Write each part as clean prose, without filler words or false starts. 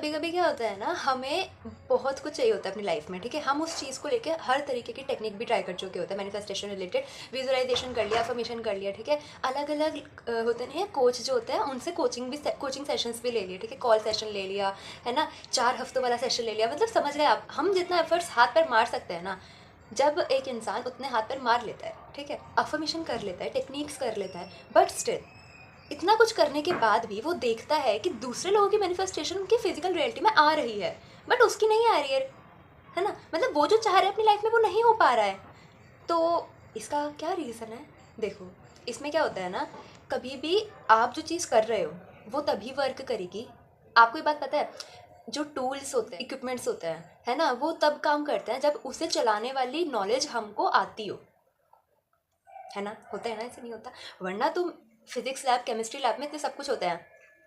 कभी कभी क्या होता है ना, हमें बहुत कुछ चाहिए होता है अपनी लाइफ में, ठीक है। हम उस चीज़ को लेके हर तरीके की टेक्निक भी ट्राई कर चुके होते हैं, मैनिफेस्टेशन रिलेटेड, विजुअलाइजेशन कर लिया, अफर्मेशन कर लिया, ठीक है। अलग अलग होते नहीं है कोच जो होते हैं, उनसे कोचिंग सेशंस भी ले लिए, ठीक है। कॉल सेशन ले लिया है ना, 4 हफ्तों वाला सेशन ले लिया, मतलब समझ रहे हैं आप, हम जितना एफर्ट्स हाथ पैर मार सकते हैं ना, जब एक इंसान उतने हाथ पैर मार लेता है, ठीक है, अफर्मेशन कर लेता है, टेक्निक्स कर लेता है, बट स्टिल इतना कुछ करने के बाद भी वो देखता है कि दूसरे लोगों की मैनिफेस्टेशन उनकी फिजिकल रियलिटी में आ रही है, बट उसकी नहीं आ रही है ना। मतलब वो जो चाह रहे हैं अपनी लाइफ में वो नहीं हो पा रहा है। तो इसका क्या रीज़न है? देखो, इसमें क्या होता है ना, कभी भी आप जो चीज़ कर रहे हो वो तभी वर्क करेगी। आपको ये बात पता है, जो टूल्स होते हैं, इक्विपमेंट्स होते हैं, है ना, वो तब काम करते हैं जब उसे चलाने वाली नॉलेज हमको आती हो, है ना। होता है ना, ऐसे नहीं होता। वरना तुम फिजिक्स लैब, केमिस्ट्री लैब में इतने सब कुछ होते हैं,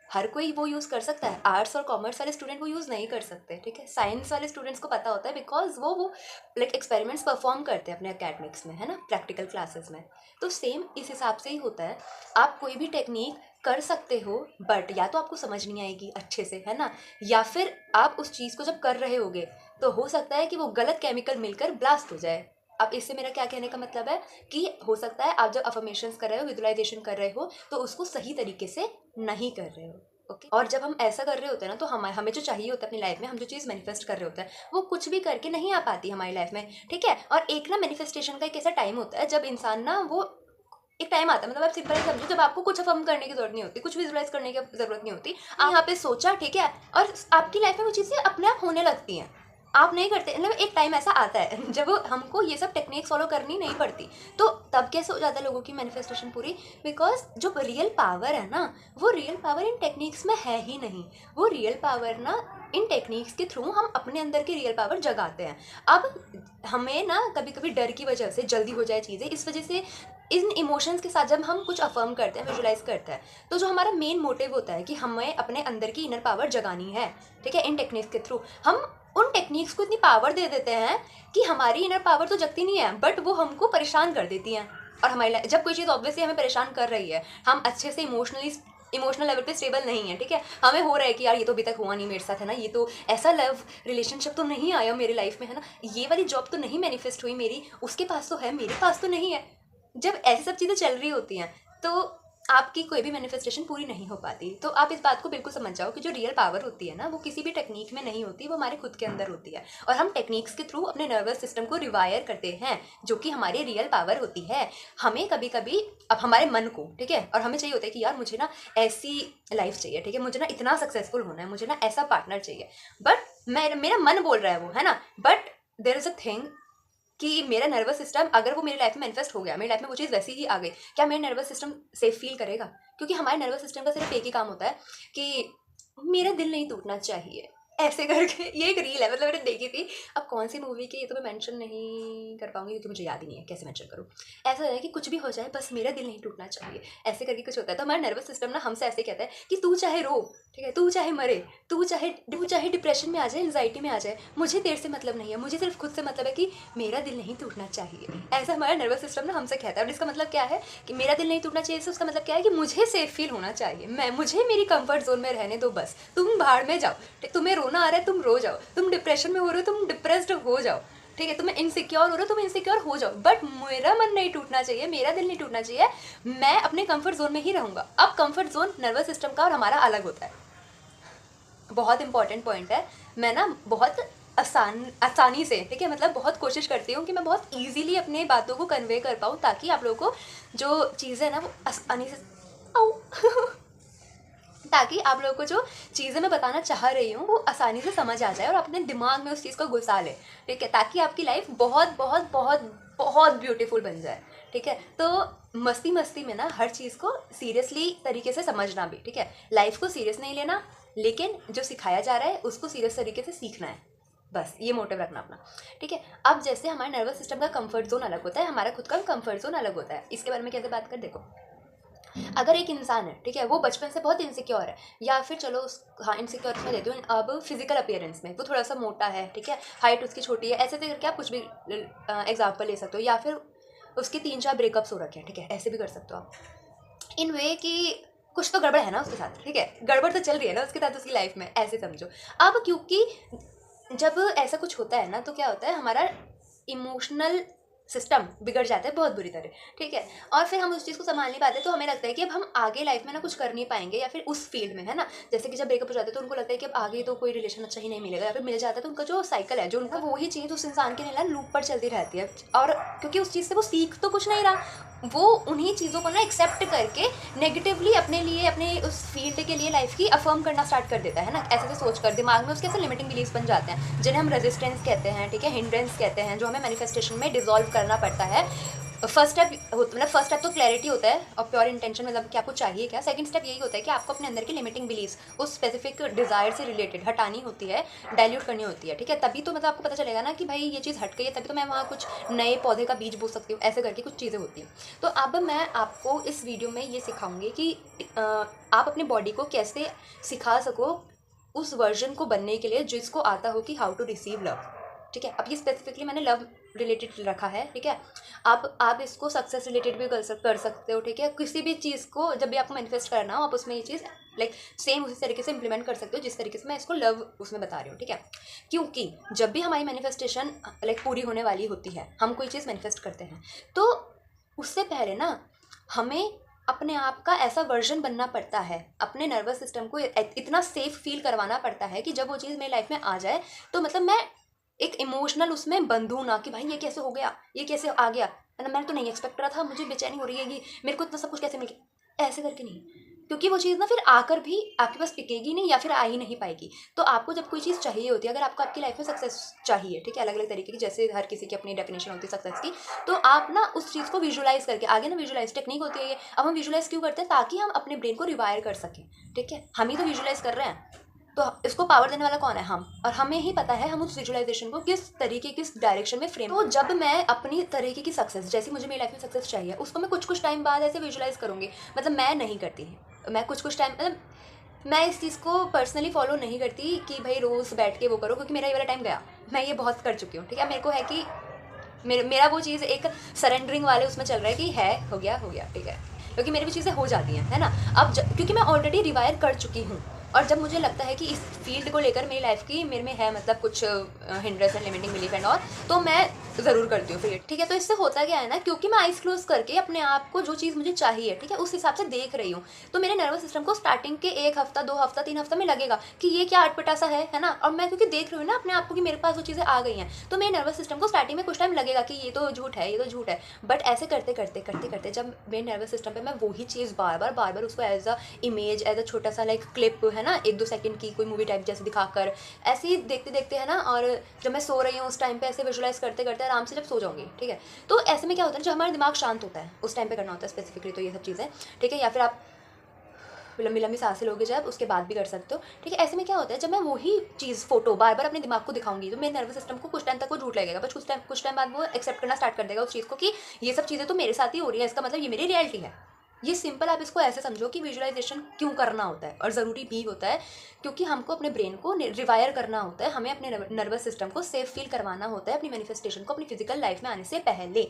हर कोई वो यूज़ कर सकता है। आर्ट्स और कॉमर्स वाले स्टूडेंट वो यूज़ नहीं कर सकते, ठीक है। साइंस वाले स्टूडेंट्स को पता होता है, बिकॉज वो लाइक एक्सपेरिमेंट्स परफॉर्म करते हैं अपने एकेडमिक्स में, है ना, प्रैक्टिकल क्लासेस में। तो सेम इस हिसाब से ही होता है। आप कोई भी टेक्निक कर सकते हो, बट या तो आपको समझ नहीं आएगी अच्छे से, है ना, या फिर आप उस चीज़ को जब कर रहे होगे तो हो सकता है कि वो गलत केमिकल मिलकर ब्लास्ट हो जाए। अब इससे मेरा क्या कहने का मतलब है कि हो सकता है आप जब अफर्मेशंस कर रहे हो, विजुअलाइजेशन कर रहे हो, तो उसको सही तरीके से नहीं कर रहे हो, ओके। और जब हम ऐसा कर रहे होते हैं ना, तो हमें हमें जो चाहिए होता है अपनी लाइफ में, हम जो चीज़ मैनिफेस्ट कर रहे होते हैं, वो कुछ भी करके नहीं आ पाती हमारी लाइफ में, ठीक है। और एक ना मैनिफेस्टेशन का एक ऐसा टाइम होता है जब इंसान ना वो एक टाइम आता है, मतलब आप सिंपल समझो, जब आपको कुछ अफर्म करने की जरूरत नहीं होती, कुछ विजुअलाइज करने की जरूरत नहीं होती, आप यहाँ पे सोचा, ठीक है, और आपकी लाइफ में वो चीज़ें अपने आप होने लगती हैं। आप नहीं करते, मतलब एक टाइम ऐसा आता है जब हमको ये सब टेक्निक्स फॉलो करनी नहीं पड़ती। तो तब कैसे हो जाता है लोगों की मैनिफेस्टेशन पूरी? बिकॉज जो रियल पावर है ना, वो रियल पावर इन टेक्निक्स में है ही नहीं। वो रियल पावर ना इन टेक्निक्स के थ्रू हम अपने अंदर की रियल पावर जगाते हैं। अब हमें ना कभी कभी डर की वजह से जल्दी हो जाए चीज़ें, इस वजह से इन इमोशंस के साथ जब हम कुछ अफर्म करते हैं, विजुलाइज करते हैं, तो जो हमारा मेन मोटिव होता है कि हमें अपने अंदर की इनर पावर जगानी है, ठीक है, इन टेक्निक्स के थ्रू हम उन टेक्निक्स को इतनी पावर दे देते हैं कि हमारी इनर पावर तो जगती नहीं है, बट वो हमको परेशान कर देती हैं। और हमारी जब कोई चीज़ ऑब्वियसली हमें परेशान कर रही है, हम अच्छे से इमोशनल लेवल पे स्टेबल नहीं है, ठीक है, हमें हो रहा है कि यार ये तो अभी तक हुआ नहीं मेरे साथ, है ना, ये तो ऐसा लव रिलेशनशिप तो नहीं आया मेरी लाइफ में, है ना, ये वाली जॉब तो नहीं मैनिफेस्ट हुई मेरी, उसके पास तो है, मेरे पास तो नहीं है। जब ऐसी सब चीज़ें चल रही होती हैं तो आपकी कोई भी मैनिफेस्टेशन पूरी नहीं हो पाती। तो आप इस बात को बिल्कुल समझ जाओ कि जो रियल पावर होती है ना, वो किसी भी टेक्निक में नहीं होती, वो हमारे खुद के अंदर होती है। और हम टेक्निक्स के थ्रू अपने नर्वस सिस्टम को रिवायर करते हैं, जो कि हमारी रियल पावर होती है। हमें कभी कभी अब हमारे मन को, ठीक है, और हमें चाहिए होता है कि यार मुझे ना ऐसी लाइफ चाहिए, ठीक है, मुझे ना इतना सक्सेसफुल होना है, मुझे ना ऐसा पार्टनर चाहिए, बट मेरा मन बोल रहा है वो, है ना, but there is a thing कि मेरा नर्वस सिस्टम, अगर वो मेरी लाइफ में मैनिफेस्ट हो गया, मेरी लाइफ में वो चीज़ वैसी ही आ गई, क्या मेरा नर्वस सिस्टम सेफ फील करेगा? क्योंकि हमारे नर्वस सिस्टम का सिर्फ एक ही काम होता है कि मेरा दिल नहीं टूटना चाहिए, ऐसे करके। ये एक रील है, मतलब मैंने देखी थी। अब कौन सी मूवी की, ये तो मैं मेंशन नहीं कर पाऊंगी क्योंकि मुझे याद ही नहीं है, कैसे मेंशन करूँ। ऐसा है कि कुछ भी हो जाए बस मेरा दिल नहीं टूटना चाहिए, ऐसे करके कुछ होता है। तो हमारा नर्वस सिस्टम ना हमसे ऐसे कहता है कि तू चाहे रो, ठीक है, तू चाहे मरे, तू चाहे डिप्रेशन में आ जाए, एंजाइटी में आ जाए, मुझे तेरे से मतलब नहीं है, मुझे सिर्फ खुद से मतलब है कि मेरा दिल नहीं टूटना चाहिए। ऐसा हमारा नर्वस सिस्टम ना हमसे कहता है। और इसका मतलब क्या है कि मेरा दिल नहीं टूटना चाहिए, उसका मतलब क्या है कि मुझे सेफ फील होना चाहिए, मुझे मेरी कंफर्ट जोन में रहने दो, बस तुम भाड़ में जाओ, तुम्हें रोना आ रहा है तुम रो जाओ, तुम डिप्रेशन में हो रहे हो तुम डिप्रेस्ड हो जाओ, ठीक है, तुम्हें इनसिक्योर हो रहे हो तुम इनसिक्योर हो जाओ, बट मेरा मन नहीं टूटना चाहिए, मेरा दिल नहीं टूटना चाहिए, मैं अपने कंफर्ट जोन में ही रहूंगा। अब कंफर्ट जोन नर्वस सिस्टम का और हमारा अलग होता है। बहुत इंपॉर्टेंट पॉइंट है। मैं ना बहुत आसानी से, ठीक है, मतलब बहुत कोशिश करती हूँ कि मैं बहुत ईजीली अपने बातों को कन्वे कर पाऊँ, ताकि आप लोगों को जो चीज़ें ना वो आसानी से आऊ ताकि आप लोगों को जो चीज़ें मैं बताना चाह रही हूँ वो आसानी से समझ आ जाए और अपने दिमाग में उस चीज़ को घुसा ले, ठीक है, ताकि आपकी लाइफ बहुत बहुत बहुत बहुत ब्यूटीफुल बन जाए, ठीक है। तो मस्ती मस्ती में ना हर चीज़ को सीरियसली तरीके से समझना भी, ठीक है, लाइफ को सीरियस नहीं लेना, लेकिन जो सिखाया जा रहा है उसको सीरियस तरीके से सीखना है, बस ये मोटिव रखना अपना, ठीक है। अब जैसे हमारे नर्वस सिस्टम का कंफर्ट जोन अलग होता है, हमारा खुद का कंफर्ट जोन अलग होता है। इसके बारे में कैसे बात कर, देखो, अगर एक इंसान है, ठीक है, वो बचपन से बहुत इनसिक्योर है, या फिर चलो हाँ इनसिक्योर मैं देती हूँ, अब फिजिकल अपीयरेंस में वो थोड़ा सा मोटा है, ठीक है, हाइट उसकी छोटी है, ऐसे करके आप कुछ भी एग्जाम्पल ले सकते हो, या फिर उसके 3-4 ब्रेकअप्स हो रखे हैं, ठीक है, ऐसे भी कर सकते हो आप। इन वे कि कुछ तो गड़बड़ है ना उसके साथ, ठीक है, गड़बड़ तो चल रही है ना उसके साथ उसकी लाइफ में, ऐसे समझो। अब क्योंकि जब ऐसा कुछ होता है ना तो क्या होता है, हमारा इमोशनल सिस्टम बिगड़ जाता है बहुत बुरी तरह, ठीक है, और फिर हम उस चीज़ को संभाल नहीं पाते, तो हमें लगता है कि अब हम आगे लाइफ में ना कुछ कर नहीं पाएंगे, या फिर उस फील्ड में, है ना, जैसे कि जब ब्रेकअप हो जाता है तो उनको लगता है कि अब आगे तो कोई रिलेशन अच्छा ही नहीं मिलेगा, या फिर मिल जाता है तो उनका जो साइकिल है, जो उनका वही चीज़ उस इंसान के लिए ना लूप पर चलती रहती है, और क्योंकि उस चीज़ से वो सीख तो कुछ नहीं रहा, वो उन्हीं चीज़ों को ना एक्सेप्ट करके नेगेटिवली अपने लिए, अपने उस फील्ड के लिए लाइफ की अफर्म करना स्टार्ट कर देता है ना, ऐसे सोच कर दिमाग में उसके ऐसे लिमिटिंग बिलीव्स बन जाते हैं, जिन्हें हम रेजिस्टेंस कहते हैं, ठीक है, हिंड्रेंस कहते हैं, जो हमें मैनिफेस्टेशन में डिजोल्व करना पड़ता है। फर्स्ट स्टेप मतलब फर्स्ट स्टेप तो क्लैरिटी होता है और प्योर इंटेंशन, मतलब कि आपको चाहिए क्या। सेकंड स्टेप यही होता है कि आपको अपने अंदर की लिमिटिंग बिलीव्स उस स्पेसिफिक डिजायर से रिलेटेड हटानी होती है, डाइल्यूट करनी होती है, ठीक है, तभी तो मतलब आपको पता चलेगा ना कि भाई ये चीज़ हट गई है, तभी तो मैं वहाँ कुछ नए पौधे का बीज बो सकती हूँ, ऐसे करके कुछ चीज़ें होती हैं। तो अब मैं आपको इस वीडियो में ये सिखाऊंगी कि आप अपने बॉडी को कैसे सिखा सको उस वर्जन को बनने के लिए जिसको आता हो कि हाउ टू रिसीव लव, ठीक है। अब ये स्पेसिफिकली मैंने लव रिलेटेड रखा है, ठीक है। आप इसको सक्सेस रिलेटेड भी कर सकते हो, ठीक है। किसी भी चीज़ को जब भी आपको मैनिफेस्ट करना हो, आप उसमें ये चीज़ लाइक सेम उसी तरीके से इंप्लीमेंट कर सकते हो जिस तरीके से मैं इसको लव उसमें बता रही हूँ, ठीक है। क्योंकि जब भी हमारी मैनिफेस्टेशन लाइक पूरी होने वाली होती है, हम कोई चीज़ मैनिफेस्ट करते हैं, तो उससे पहले ना हमें अपने आप का ऐसा वर्जन बनना पड़ता है, अपने नर्वस सिस्टम को इतना सेफ फील करवाना पड़ता है कि जब वो चीज़ मेरी लाइफ में आ जाए तो मतलब मैं एक इमोशनल उसमें बंधूँ ना, कि भाई ये कैसे हो गया, ये कैसे आ गया, है ना, मैंने तो नहीं एक्सपेक्ट करा था, मुझे बेचैनी हो रही है, ये मेरे को इतना सब कुछ कैसे मिल गया, ऐसे करके नहीं। क्योंकि वो चीज़ ना फिर आकर भी आपके पास टिकेगी नहीं या फिर आ ही नहीं पाएगी। तो आपको जब कोई चीज़ चाहिए होती है, अगर आपको आपकी लाइफ में सक्सेस चाहिए, ठीक है, अलग अलग तरीके की, जैसे हर किसी की अपनी डेफिनेशन होती है सक्सेस की, तो आप ना उस चीज़ को विजुलाइज करके आगे ना, विजुलाइज टेक्निक होती है ये। अब हम विजुलाइज क्यों करते हैं, ताकि हम अपने ब्रेन को रिवायर कर सकें, ठीक है, हम ही तो विजुलाइज कर रहे हैं, तो इसको पावर देने वाला कौन है, हम, और हमें ही पता है हम उस विजुअलाइजेशन को किस तरीके, किस डायरेक्शन में फ्रेम। तो जब मैं अपनी तरीके की सक्सेस, जैसी मुझे मेरी लाइफ में सक्सेस चाहिए, उसको मैं कुछ टाइम बाद ऐसे विजुअलाइज करूँगी, मतलब मैं नहीं करती, मैं कुछ टाइम, मतलब मैं इस चीज़ को पर्सनली फॉलो नहीं करती कि भाई रोज़ बैठ के वो करो, क्योंकि मेरा ये वाला टाइम गया, मैं ये बहुत कर चुकी हूँ, ठीक है। मेरे को है कि मेरा वो चीज़ एक सरेंडरिंग वाले उसमें चल रहा है कि है, हो गया, ठीक है, क्योंकि मेरी भी चीज़ें हो जाती हैं, है ना। अब क्योंकि मैं ऑलरेडी रिवायर कर चुकी हूँ, और जब मुझे लगता है कि इस फील्ड को लेकर मेरी लाइफ की मेरे में है मतलब कुछ hindrance and limiting belief and और, तो मैं ज़रूर करती हूँ फिर, ठीक है। तो इससे होता क्या है ना, क्योंकि मैं आइज क्लोज करके अपने आप को जो चीज़ मुझे चाहिए, ठीक है, उस हिसाब से देख रही हूँ, तो मेरे नर्वस सिस्टम को स्टार्टिंग के 1 हफ्ता 2 हफ्ता 3 हफ्ता में लगेगा कि ये क्या अटपटा सा है ना। और मैं क्योंकि देख रही हूँ ना अपने आप को कि मेरे पास वो चीज़ें आ गई हैं, तो मेरे नर्वस सिस्टम को स्टार्टिंग में कुछ टाइम लगेगा कि ये तो झूठ है, ये तो झूठ है। बट ऐसे करते करते जब मेरे नर्वस सिस्टम पे मैं वही चीज़ बार बार उसको as a image, as a छोटा सा लाइक क्लिप, है ना, 1-2 सेकंड की कोई मूवी टाइप जैसे दिखाकर ऐसे ही देखते देखते, है ना, और जब मैं सो रही हूँ उस टाइम पे ऐसे विजुलाइज करते करते आराम से जब सो जाऊँगी, ठीक है। तो ऐसे में क्या होता है, जो हमारा दिमाग शांत होता है उस टाइम पे करना होता है स्पेसिफिकली, तो ये सब चीज़ें, ठीक है। या फिर आप लंबी लंबी सांसें लोगे जब, उसके बाद भी कर सकते हो, ठीक है। ऐसे में क्या होता है, जब मैं वही चीज़ फोटो बार बार अपने दिमाग को दिखाऊंगी, तो मेरे नर्वस सिस्टम को कुछ टाइम तक वो झूठ लगेगा, बट कुछ टाइम बाद वो एक्सेप्ट करना स्टार्ट कर देगा उस चीज़ को कि ये सब चीज़ें तो मेरे साथ ही हो रही है, इसका मतलब ये मेरी रियलिटी है। ये सिंपल, आप इसको ऐसे समझो कि विजुअलाइजेशन क्यों करना होता है और ज़रूरी भी होता है, क्योंकि हमको अपने ब्रेन को रिवायर करना होता है, हमें अपने नर्वस सिस्टम को सेफ फील करवाना होता है अपनी मैनिफेस्टेशन को अपनी फिजिकल लाइफ में आने से पहले।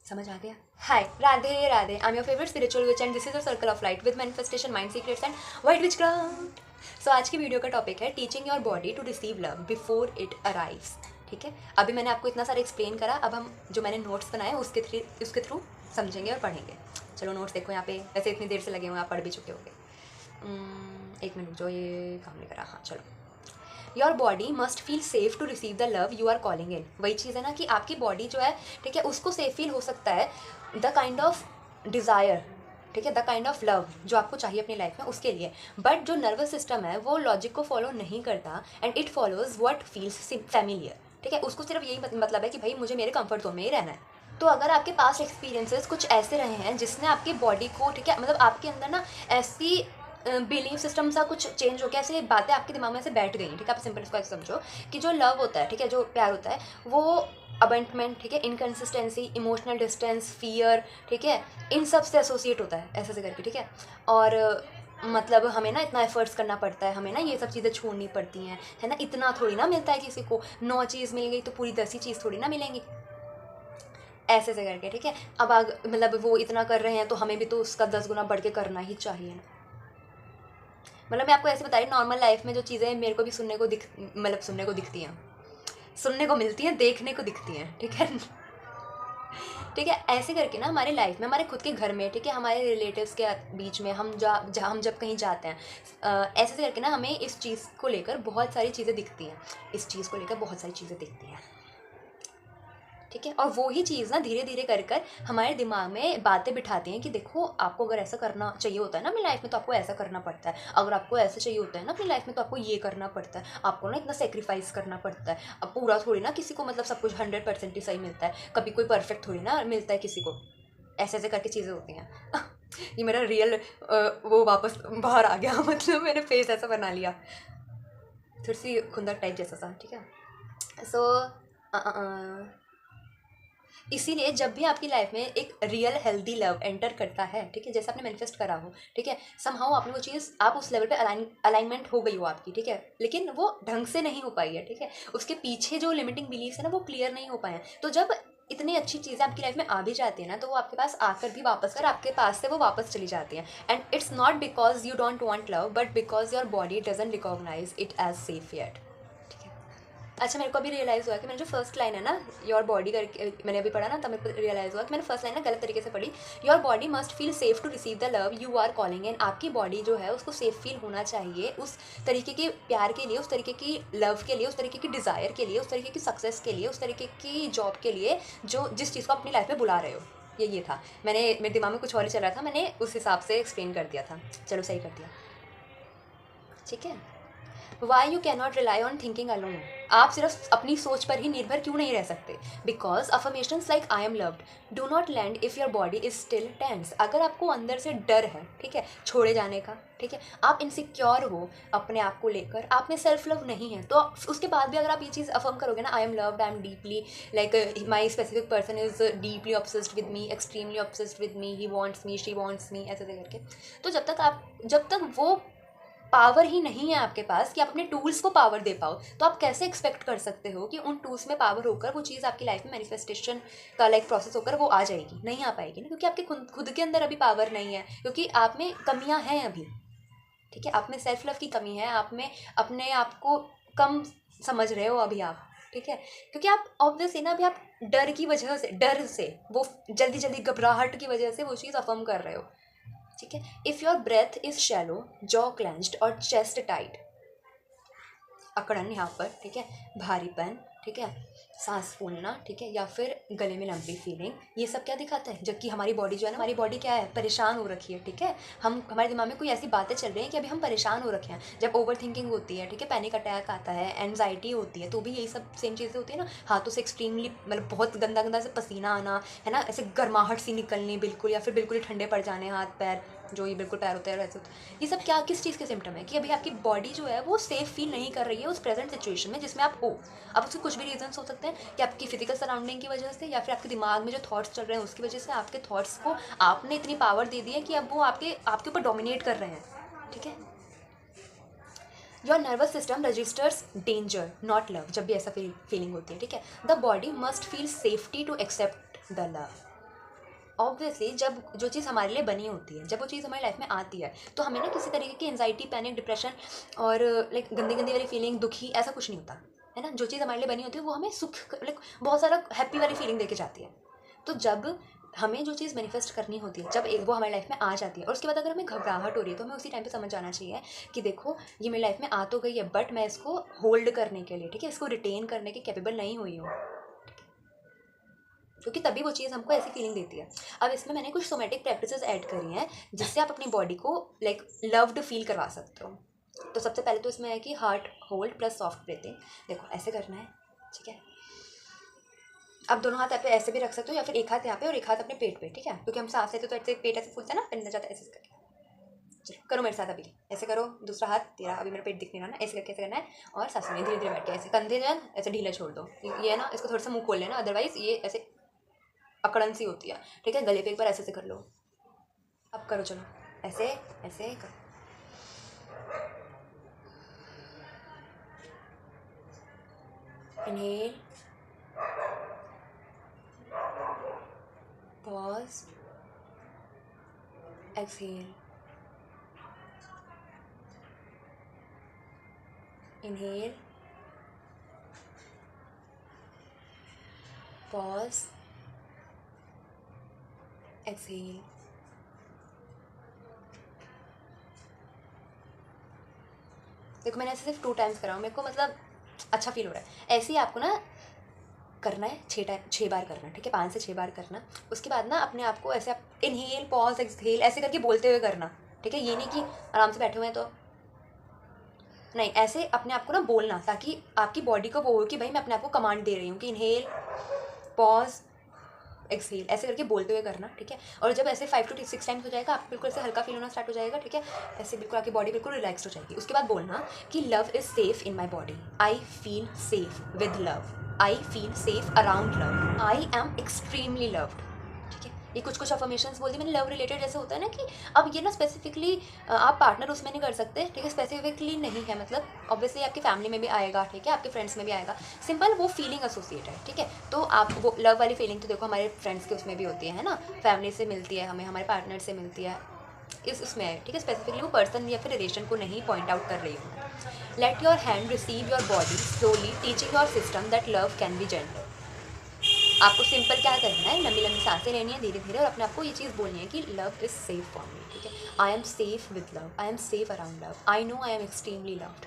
समझ आ गया। Hi, Radhe Radhe, I am your favourite spiritual witch and this is a circle of light with manifestation, mind secrets and white witchcraft. So आज की वीडियो का टॉपिक है teaching your body to receive love before it arrives, ठीक है। अभी मैंने आपको इतना सारा एक्सप्लेन करा, अब हम जो मैंने नोट्स बनाए उसके थ्रू समझेंगे और पढ़ेंगे। चलो नोट्स देखो यहाँ पे, वैसे इतनी देर से लगे हुए, आप पढ़ भी चुके होंगे। एक मिनट, जो ये काम नहीं करा, हाँ चलो। Your body must feel safe to receive the love you are calling in. वही चीज़ है ना कि आपकी बॉडी जो है, ठीक है, उसको सेफ फील हो सकता है द काइंड ऑफ डिज़ायर, ठीक है, द काइंड ऑफ लव जो आपको चाहिए अपनी लाइफ में उसके लिए। बट जो नर्वस सिस्टम है वो लॉजिक को फॉलो नहीं करता and it follows what feels familiar, ठीक है। उसको सिर्फ यही मतलब है कि भाई मुझे मेरे कंफर्ट जोन में ही रहना है। तो अगर आपके पास्ट एक्सपीरियंसेस कुछ ऐसे रहे हैं जिसने आपकी बॉडी को, ठीक है, मतलब आपके अंदर ना ऐसी बिलीफ सिस्टम सा कुछ चेंज हो गया, ऐसे बातें आपके दिमाग में ऐसे बैठ गई, ठीक है। आप सिंपल इसको ऐसे समझो कि जो लव होता है, ठीक है, जो प्यार होता है, वो अबेंटमेंट, ठीक है, इनकन्सिस्टेंसी, इमोशनल डिस्टेंस, फियर, ठीक है, इन सब से एसोसिएट होता है ऐसे करके, ठीक है। और मतलब हमें ना इतना एफर्ट्स करना पड़ता है, हमें ना ये सब चीज़ें छोड़नी पड़ती हैं, है ना। इतना थोड़ी ना मिलता है किसी को, 9 चीज़ मिल गई तो पूरी 10 ही चीज़ थोड़ी ना मिलेंगी। ऐसे ऐसे करके, ठीक है। अब मतलब वो इतना कर रहे हैं तो हमें भी तो उसका 10 गुना बढ़ के करना ही चाहिए ना। मतलब मैं आपको ऐसे बता रही, नॉर्मल लाइफ में जो चीज़ें मेरे को भी सुनने को दिखती हैं, सुनने को मिलती हैं, देखने को दिखती हैं, ठीक है। ठीक है, ऐसे करके ना हमारे लाइफ में, हमारे खुद के घर में, ठीक है, हमारे रिलेटिव्स के बीच में, हम जब कहीं जाते हैं, ऐसे ऐसे करके ना हमें इस चीज़ को लेकर बहुत सारी चीज़ें दिखती हैं, इस चीज़ को लेकर बहुत सारी चीज़ें दिखती हैं, ठीक है। और वो ही चीज़ ना धीरे धीरे कर कर हमारे दिमाग में बातें बिठाती हैं कि देखो, आपको अगर ऐसा करना चाहिए होता है ना अपनी लाइफ में तो आपको ऐसा करना पड़ता है, अगर आपको ऐसा चाहिए होता है ना अपनी लाइफ में तो आपको ये करना पड़ता है, आपको ना इतना सेक्रीफाइस करना पड़ता है। अब पूरा थोड़ी ना किसी को मतलब सब कुछ 100% ही सही मिलता है, कभी कोई परफेक्ट थोड़ी ना मिलता है किसी को। ऐसे ऐसे करके चीज़ें होती हैं। ये मेरा रियल वो वापस बाहर आ गया, मतलब मैंने फेस ऐसा बना लिया, थोड़ी सी खुंदक टाइप जैसा सा, ठीक है। सो इसीलिए जब भी आपकी लाइफ में एक रियल हेल्दी लव एंटर करता है, ठीक है, जैसे आपने मैनिफेस्ट करा हो, ठीक है, समहाउ आपने वो चीज़, आप उस लेवल पे अलाइनमेंट हो गई हो आपकी, ठीक है, लेकिन वो ढंग से नहीं हो पाई है, ठीक है, उसके पीछे जो लिमिटिंग बिलीफ्स है ना वो क्लियर नहीं हो पाए हैं। तो जब इतनी अच्छी चीज़ें आपकी लाइफ में आ भी जाती है ना, तो वो आपके पास आकर भी वापस कर आपके पास से वो वापस चली जाती हैं। And it's not because you don't want love, but because your body doesn't recognise it as safe yet. अच्छा, मेरे को अभी रियलाइज़ हुआ कि मैंने जो फर्स्ट लाइन है ना, योर बॉडी करके मैंने अभी पढ़ा ना, तब मेरे को रियलाइज़ हुआ कि मैंने फर्स्ट लाइन ना गलत तरीके से पढ़ी। Your body must feel safe to receive the love you are calling in. आपकी बॉडी जो है उसको सेफ फील होना चाहिए उस तरीके के प्यार के लिए, उस तरीके की लव के लिए, उस तरीके की डिज़ायर के लिए, उस तरीके की सक्सेस के लिए, उस तरीके की जॉब के लिए जो जिस चीज़ को अपनी लाइफ में बुला रहे हो। ये था, मेरे दिमाग में कुछ और ही चल रहा था, मैंने उस हिसाब से एक्सप्लेन कर दिया था। चलो सही कर दिया, ठीक है। Why you can not rely on thinking alone. आप सिर्फ अपनी सोच पर ही निर्भर क्यों नहीं रह सकते? Because affirmations like I am loved do not land if your body is still tense. अगर आपको अंदर से डर है, ठीक है, छोड़े जाने का, ठीक है, आप इनसिक्योर हो अपने आप को लेकर, आप में सेल्फ लव नहीं है, तो उसके बाद भी अगर आप ये चीज़ अफर्म करोगे ना, आई am loved, I am deeply like my specific person is deeply obsessed with me, extremely obsessed with me, he wants me, she wants me, ऐसे करके, तो जब तक वो पावर ही नहीं है आपके पास कि आप अपने टूल्स को पावर दे पाओ, तो आप कैसे एक्सपेक्ट कर सकते हो कि उन टूल्स में पावर होकर वो चीज़ आपकी लाइफ में मैनिफेस्टेशन का लाइक प्रोसेस होकर वो आ जाएगी? नहीं आ पाएगी ना, क्योंकि आपके खुद के अंदर अभी पावर नहीं है, क्योंकि आप में कमियां हैं अभी, ठीक है, आप में सेल्फ लव की कमी है, आप में अपने आप को कम समझ रहे हो अभी आप, ठीक है, क्योंकि आप ऑब्वियसली ना अभी आप डर से वो जल्दी जल्दी घबराहट की वजह से वो चीज़ अफर्म कर रहे हो, ठीक है। If your breath is shallow, jaw clenched और चेस्ट टाइट, अकड़न यहाँ पर, ठीक है, भारीपन, ठीक है, सांस फूलना, ठीक है, या फिर गले में लंबी फीलिंग, ये सब क्या दिखाता है? जबकि हमारी बॉडी जो है ना, हमारी बॉडी क्या है, परेशान हो रखी है, ठीक है, हमारे दिमाग में कोई ऐसी बातें चल रही हैं कि अभी हम परेशान हो रखे हैं। जब ओवर थिंकिंग होती है, ठीक है, पैनिक अटैक आता है, एनजाइटी होती है, तो भी यही सब सेम चीज़ें होती है ना, हाथों से एक्सट्रीमली मतलब बहुत गंदा गंदा से पसीना आना, है ना, ऐसे गर्माहट सी निकलनी बिल्कुल, या फिर बिल्कुल ही ठंडे पड़ जाने हाथ पैर, जो ये बिल्कुल पैर होते हैं वैसे होते हैं। ये सब क्या किस चीज़ के सिम्टम है? कि अभी आपकी बॉडी जो है वो सेफ फील नहीं कर रही है उस प्रेजेंट सिचुएशन में जिसमें आप हो। अब उसके कुछ भी रीजंस हो सकते हैं कि आपकी फिजिकल सराउंडिंग की वजह से, या फिर आपके दिमाग में जो थॉट्स चल रहे हैं उसकी वजह से, आपके थॉट्स को आपने इतनी पावर दे दी है कि अब वो आपके ऊपर डोमिनेट कर रहे हैं, ठीक है। Your nervous system registers danger not love, जब भी ऐसा फीलिंग होती है, ठीक है। The body must feel safety to accept the love. Obviously जब जो चीज़ हमारे लिए बनी होती है, जब वो चीज़ हमारी लाइफ में आती है, तो हमें ना किसी तरीके की एंजाइटी, पैनिक, डिप्रेशन और लाइक गंदी गंदी वाली फीलिंग, दुखी, ऐसा कुछ नहीं होता है ना। जो चीज़ हमारे लिए बनी होती है वो हमें सुख, लाइक बहुत सारा हैप्पी वाली फीलिंग देके जाती है। तो जब हमें जो चीज़ मैनिफेस्ट करनी होती है, जब एक वो हमारी लाइफ में आ जाती है और उसके बाद अगर हमें घबराहट हो रही है, तो हमें उसी टाइम पे समझ जाना चाहिए कि देखो, ये मेरी लाइफ में आ तो गई है, बट मैं इसको होल्ड करने के लिए, ठीक है, इसको रिटेन करने के कैपेबल नहीं हुई हूँ, क्योंकि तभी वो चीज़ हमको ऐसी फीलिंग देती है। अब इसमें मैंने कुछ सोमेटिक प्रैक्टिसेस ऐड करी हैं जिससे आप अपनी बॉडी को लाइक लव्ड फील करवा सकते हो। तो सबसे पहले तो इसमें है कि heart hold plus soft breathing. देखो ऐसे करना है, ठीक है। अब दोनों हाथ पे ऐसे भी रख सकते हो, या फिर एक हाथ यहाँ पे और एक हाथ अपने पेट पे, ठीक है, क्योंकि हम सांस लेते तो ऐसे पेट ऐसे फूलता है ना, अंदर जाता है, ऐसे करके। चलो करो मेरे साथ अभी, ऐसे करो, दूसरा हाथ तेरा, अभी मेरा पेट दिख नहीं रहा ना, ऐसे करके ऐसे करना है, और सांस लेनी धीरे धीरे बैठ के, ऐसे कंधे जो है ऐसे ढीले छोड़ दो, ये है ना, इसको थोड़ा सा मुंह खोल लेना, अदरवाइज ये ऐसे अकड़न सी होती है, ठीक है। गले पे एक बार ऐसे से कर लो, अब करो, चलो ऐसे ऐसे करो। Inhale, pause, exhale, inhale, pause, exhale. देखो मैंने ऐसे सिर्फ 2 टाइम्स करा हूँ, मेरे को मतलब अच्छा फील हो रहा है। ऐसे ही आपको ना करना है 6 बार करना, ठीक है, 5 से 6 बार करना। उसके बाद ना अपने आप को ऐसे आप इनहेल पॉज एक्सहेल ऐसे करके बोलते हुए करना, ठीक है। ये नहीं कि आराम से बैठे हुए हैं तो नहीं, ऐसे अपने आप को ना बोलना, ताकि आपकी बॉडी को वो हो कि भाई मैं अपने आप को कमांड दे रही हूँ कि इनहेल पॉज एक्सहेल ऐसे करके बोलते हुए करना, ठीक है। और जब ऐसे 5 to 6 टाइम्स हो जाएगा, आपको बिल्कुल ऐसे हल्का फील होना स्टार्ट हो जाएगा, ठीक है। ऐसे बिल्कुल आपकी बॉडी बिल्कुल रिलैक्स हो जाएगी। उसके बाद बोलना कि love is safe in my body, I feel safe with love, I feel safe around love, I am extremely loved, ठीक है। ये कुछ अफर्मेशंस बोल दी मैंने लव रिलेटेड। जैसे होता है ना कि अब ये ना स्पेसिफिकली आप पार्टनर उसमें नहीं कर सकते, ठीक है, स्पेसिफिकली नहीं है, मतलब ऑब्वियसली आपकी फैमिली में भी आएगा, ठीक है, आपके फ्रेंड्स में भी आएगा। सिंपल वो फीलिंग एसोसिएट है, ठीक है। तो आप वो लव वाली फीलिंग तो देखो हमारे फ्रेंड्स के उसमें भी होती है ना, फैमिली से मिलती है हमें, हमारे पार्टनर से मिलती है, उसमें है, ठीक है। स्पेसिफिकली वो पर्सन या फिर रिलेशन को नहीं पॉइंट आउट कर रही हूँ। Let your hand receive your body slowly, teaching your system that love can be gentle. आपको सिंपल क्या करना है, लंबी लंबी सांसें लेनी है धीरे धीरे, और अपने आपको ये चीज़ बोलनी है कि love is safe for me, ठीक है। I am safe with love, I am safe around love, I know I am extremely loved,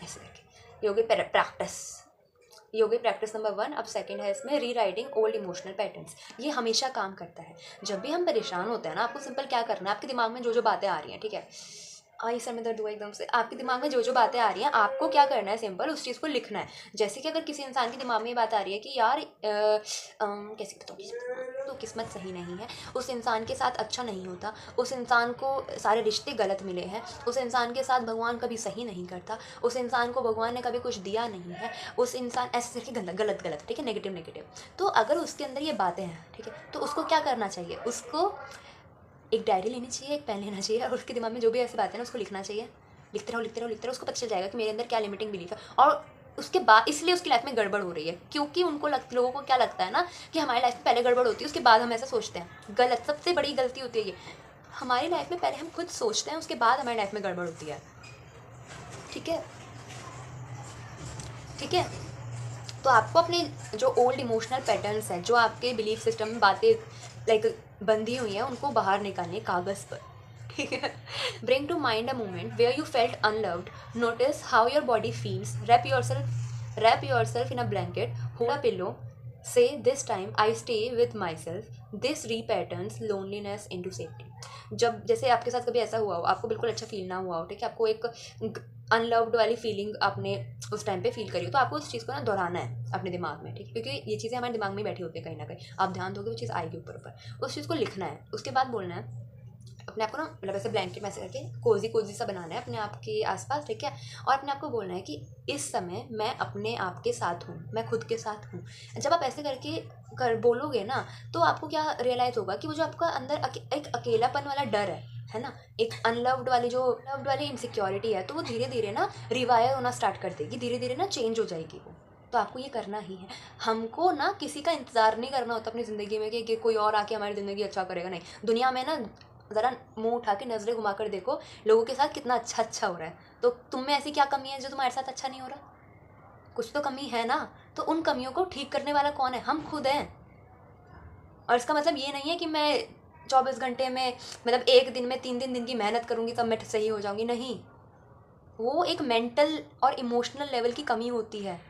ऐसे करके। योगिक प्रैक्टिस, योगिक प्रैक्टिस नंबर 1। अब सेकंड है इसमें री राइटिंग ओल्ड इमोशनल पैटर्न्स। ये हमेशा काम करता है। जब भी हम परेशान होते हैं ना, आपको सिंपल क्या करना है, आपके दिमाग में जो बातें आ रही हैं, ठीक है, आई सर में दर्द हुआ एकदम से, आपके दिमाग में जो बातें आ रही हैं, आपको क्या करना है, सिंपल उस चीज़ को लिखना है। जैसे कि अगर किसी इंसान के दिमाग में ये बात आ रही है कि यार कैसे बताऊँ, तो किस्मत सही नहीं है, उस इंसान के साथ अच्छा नहीं होता, उस इंसान को सारे रिश्ते गलत मिले हैं, उस इंसान के साथ भगवान कभी सही नहीं करता, उस इंसान को भगवान ने कभी कुछ दिया नहीं है, उस इंसान ऐसे करके गलत गलत, ठीक है, नेगेटिव। तो अगर उसके अंदर ये बातें हैं, ठीक है, तो उसको क्या करना चाहिए, उसको एक डायरी लेनी चाहिए, एक पेन लेना चाहिए, और उसके दिमाग में जो भी ऐसी बातें हैं ना उसको लिखना चाहिए। लिखते रहो, उसको पता चल जाएगा कि मेरे अंदर क्या लिमिटिंग बिलीफ है। और उसके बाद इसलिए उसकी लाइफ में गड़बड़ हो रही है, क्योंकि लोगों को क्या लगता है ना कि हमारी लाइफ में पहले गड़बड़ होती है, उसके बाद हम ऐसा सोचते हैं। गलत, सबसे बड़ी गलती होती है ये। हमारी लाइफ में पहले हम खुद सोचते हैं, उसके बाद हमारी लाइफ में गड़बड़ होती है, ठीक है। तो आपको अपने जो ओल्ड इमोशनल पैटर्न्स हैं, जो आपके बिलीफ सिस्टम में बातें लाइक बंधी हुई हैं, उनको बाहर निकालने कागज़ पर, ठीक है। Bring to mind a moment where you felt unloved, notice how your body feels, wrap yourself in a blanket, hold a pillow, say this time I stay with myself, this repatterns loneliness into safety. जब जैसे आपके साथ कभी ऐसा हुआ हो, आपको बिल्कुल अच्छा फील ना हुआ हो, ठीक है, आपको एक अनलव्ड वाली फीलिंग आपने उस टाइम पे फील करी हो, तो आपको उस चीज़ को ना दोहराना है अपने दिमाग में, ठीक है, क्योंकि ये चीज़ें हमारे दिमाग में बैठी होती है कहीं ना कहीं, आप ध्यान दोगे वो चीज़ आएगी ऊपर। उस चीज़ को लिखना है। उसके बाद बोलना है अपने आप को ना, मतलब ऐसे ब्लैंकेट में ऐसे करके कोजी सा बनाना है अपने आप के आसपास, ठीक है। और अपने आप को बोलना है कि इस समय मैं अपने आप के साथ हूँ, मैं खुद के साथ हूँ। जब आप ऐसे करके बोलोगे ना, तो आपको क्या रियलाइज़ होगा कि वो जो आपका अंदर एक अकेलापन वाला डर है ना, एक अनलव्ड वाली इनसिक्योरिटी है, तो वो धीरे धीरे ना रिवायर होना स्टार्ट कर देगी, धीरे धीरे ना चेंज हो जाएगी वो। तो आपको ये करना ही है। हमको ना किसी का इंतज़ार नहीं करना होता अपनी ज़िंदगी में कि कोई और आके हमारी ज़िंदगी अच्छा करेगा, नहीं। दुनिया में ना ज़रा मुंह उठा के नज़रें घुमा कर देखो, लोगों के साथ कितना अच्छा हो रहा है। तो तुम में ऐसी क्या कमी है जो तुम्हारे साथ अच्छा नहीं हो रहा? कुछ तो कमी है ना। तो उन कमियों को ठीक करने वाला कौन है? हम खुद हैं। और इसका मतलब ये नहीं है कि मैं 24 घंटे में, मतलब एक दिन में 3 दिन की मेहनत करूँगी तब मैं सही हो जाऊँगी, नहीं। वो एक मेंटल और इमोशनल लेवल की कमी होती है,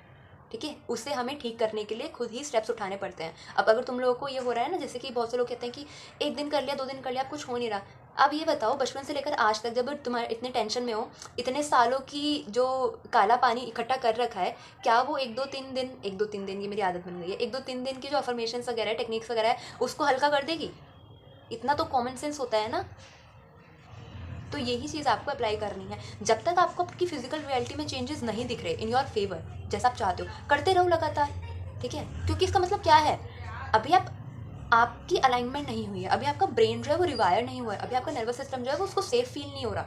ठीक है। उसे हमें ठीक करने के लिए खुद ही स्टेप्स उठाने पड़ते हैं। अब अगर तुम लोगों को ये हो रहा है ना, जैसे कि बहुत से लोग कहते हैं कि 1 दिन कर लिया, 2 दिन कर लिया, अब कुछ हो नहीं रहा। अब ये बताओ, बचपन से लेकर आज तक जब तुम्हारे इतने टेंशन में हो, इतने सालों की जो काला पानी इकट्ठा कर रखा है, क्या वो 1-2-3 दिन ये मेरी आदत बन गई है, 1-2-3 दिन की जो अफर्मेशंस वगैरह टेक्निक्स वगैरह है उसको हल्का कर देगी? इतना तो कॉमन सेंस होता है ना। तो यही चीज़ आपको अप्लाई करनी है। जब तक आपको आपकी फिजिकल रियलिटी में चेंजेस नहीं दिख रहे इन योर फेवर, जैसा आप चाहते हो, करते रहो लगातार, ठीक है। क्योंकि इसका मतलब क्या है, अभी आप आपकी अलाइनमेंट नहीं हुई है, अभी आपका ब्रेन जो है वो रिवायर नहीं हुआ है, अभी आपका नर्वस सिस्टम जो है वो उसको सेफ फील नहीं हो रहा,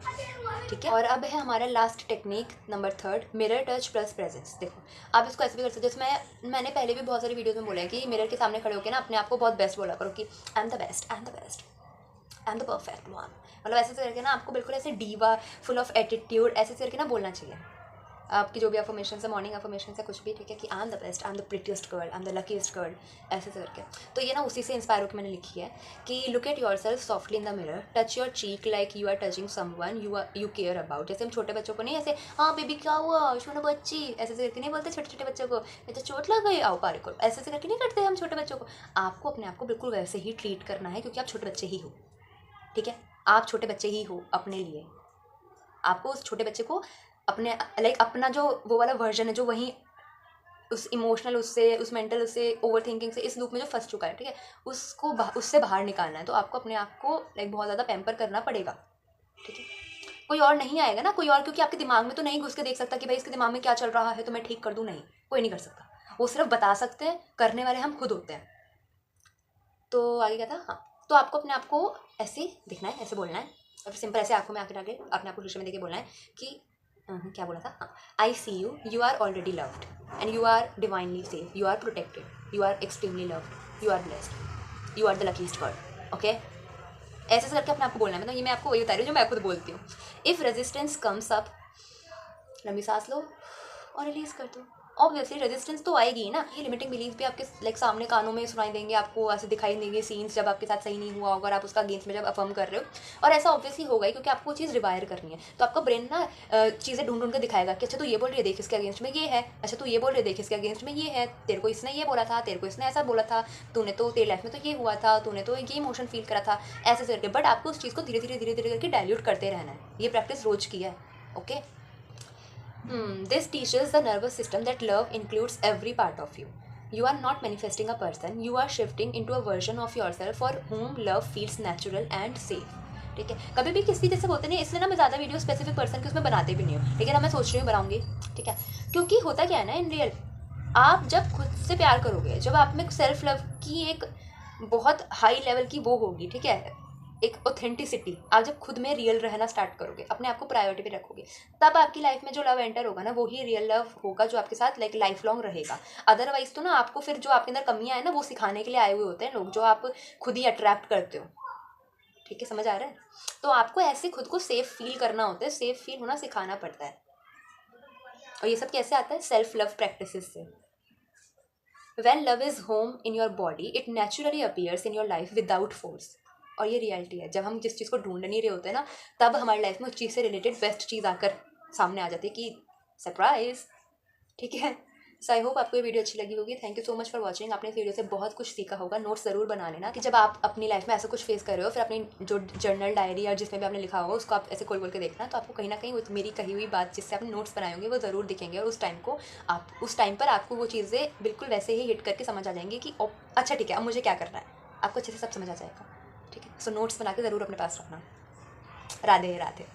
ठीक है। और अब है हमारा last technique number 3, mirror touch plus presence. देखो आप इसको ऐसे भी कर सकते हो, जैसे मैंने पहले भी बहुत सारी वीडियोज़ में बोला है कि मिरर के सामने खड़े होकर ना अपने आप को बहुत बेस्ट बोला करो कि I am the best, I am the best, I am the perfect one. मतलब ऐसे करके ना आपको बिल्कुल ऐसे डीवा फुल ऑफ एटीट्यूड ऐसे करके ना बोलना चाहिए। आपकी जो भी अफर्मेशन है, मॉर्निंग अफर्मेशन है, कुछ भी, ठीक है, कि I am the best, I am the prettiest girl, I am the luckiest girl, ऐसे करके। तो ये ना उसी से इंस्पायर होकर मैंने लिखी है कि look at yourself softly in the mirror, touch your cheek like you are touching someone you care about. जैसे हम छोटे बच्चों को नहीं ऐसे, हाँ बेबी क्या हुआ, सुनो बच्ची, ऐसे करके नहीं बोलते छोटे छोटे बच्चों को, ये तो चोट लग गई, आओ पारे को, ऐसे करके नहीं करते हम छोटे बच्चों को। आपको अपने आप को बिल्कुल वैसे ही ट्रीट करना है, क्योंकि आप छोटे बच्चे ही हो, ठीक है, आप छोटे बच्चे ही हो अपने लिए। आपको उस छोटे बच्चे को अपने लाइक अपना जो वो वाला वर्जन है जो वहीं उस इमोशनल उससे, उस मेंटल उससे, ओवर थिंकिंग से, इस लूप में जो फंस चुका है, ठीक है, उसको उससे बाहर निकालना है। तो आपको अपने आप को लाइक बहुत ज़्यादा पैम्पर करना पड़ेगा, ठीक है। कोई और नहीं आएगा ना, कोई और, क्योंकि आपके दिमाग में तो नहीं घुस के देख सकता कि भाई इसके दिमाग में क्या चल रहा है तो मैं ठीक कर दूँ, नहीं, कोई नहीं कर सकता। वो सिर्फ बता सकते हैं, करने वाले हम खुद होते हैं। तो आगे क्या था, हाँ, तो आपको अपने आप को ऐसे दिखना है, ऐसे बोलना है, और सिंपल ऐसे आंखों में आके डाके अपने आप को शीशे में देके बोलना है कि क्या बोला था, हाँ, I see you are already loved and you are divinely safe, you are protected, you are extremely loved, you are blessed, you are the luckiest girl, okay. ऐसे करके अपने आपको बोलना है। मतलब ये मैं आपको वही बता रही हूँ जो मैं खुद बोलती हूँ। इफ़ रेजिस्टेंस कम्स अप, लंबी सांस लो और रिलीज कर दो। ऑब्वियसली रेजिस्टेंस तो आएगी ही ना। ये लिमिटिंग बिलीफ भी आपके लाइक सामने कानों में सुनाई देंगे, आपको ऐसे दिखाई देंगे सीन्स जब आपके साथ सही नहीं हुआ होगा और आप उसका अगेंस्ट में जब अफर्म कर रहे हो, और ऐसा ऑब्वियसली होगा ही क्योंकि आपको वो चीज़ रिवायर करनी है। तो आपका ब्रेन ना चीज़ें ढूंढ ढूंढ के दिखाएगा कि अच्छा तू ये बोल रही है, देख इसके अगेंस्ट में ये है, अच्छा तू ये बोल रही है, देख इसके अगेंस्ट में ये है, तेरे को इसने ये बोला था, तेरे को इसने ऐसा बोला था, तूने तो तेरे लाइफ में तो ये हुआ था, तूने तो ये इमोशन फील करा था, ऐसे करके। बट आपको उस चीज़ को धीरे धीरे धीरे धीरे करके डाइल्यूट करते रहना है। ये प्रैक्टिस रोज की है, okay. This teaches the nervous system that love includes every part of you. You are not manifesting a person, you are shifting into a version of yourself for whom love feels natural and safe. ठीक है, कभी भी किसी जैसे बोलते नहीं, इसलिए ना मैं ज़्यादा वीडियो स्पेसिफिक पर्सन की उसमें बनाते भी नहीं हूँ, ठीक है ना, मैं सोच रही हूँ बनाऊंगी, ठीक है। क्योंकि होता क्या है ना, इन रियल आप जब खुद से प्यार करोगे, जब आप में सेल्फ लव की एक बहुत हाई लेवल की वो होगी, ठीक है, एक ऑथेंटिसिटी, आप जब खुद में रियल रहना स्टार्ट करोगे, अपने आप को प्रायोरिटी पे रखोगे, तब आपकी लाइफ में जो लव एंटर होगा ना, वो ही रियल लव होगा जो आपके साथ लाइक लाइफ लॉन्ग रहेगा। अदरवाइज तो ना आपको फिर जो आपके अंदर कमियां है ना, वो सिखाने के लिए आए हुए होते हैं लोग, जो आप खुद ही अट्रैक्ट करते हो, ठीक है, समझ आ रहा है। तो आपको ऐसे खुद को सेफ फील करना होता है, सेफ फील होना सिखाना पड़ता है। और ये सब कैसे आता है, सेल्फ लव प्रैक्टिसेस से। When love is home in your body, it naturally appears in your life without force. और ये रियलिटी है, जब हम जिस चीज़ को ढूंढ नहीं रहे होते हैं ना, तब हमारी लाइफ में उस चीज़ से रिलेटेड बेस्ट चीज़ आकर सामने आ जाती है कि सरप्राइज, ठीक है। सो आई होप आपको ये वीडियो अच्छी लगी होगी। Thank you so much for watching. आपने इस वीडियो से बहुत कुछ सीखा होगा। नोट्स ज़रूर बना लेना कि जब आप अपनी लाइफ में ऐसा कुछ फेस कर रहे हो, फिर अपनी जो जर्नल डायरी या जिसमें भी आपने लिखा होगा उसको आप ऐसे खोल खोल के देखना, तो आपको कहीं ना कहीं वो मेरी कही हुई बात जिससे आपने नोट्स बनाए होंगे वो ज़रूर दिखेंगे, और उस टाइम पर आपको वो चीज़ें बिल्कुल वैसे ही हिट करके समझ आ जाएंगी कि अच्छा ठीक है, अब मुझे क्या करना है, आपको अच्छे से सब समझ आ जाएगा, ठीक है। सो नोट्स बना के ज़रूर अपने पास रखना। राधे राधे।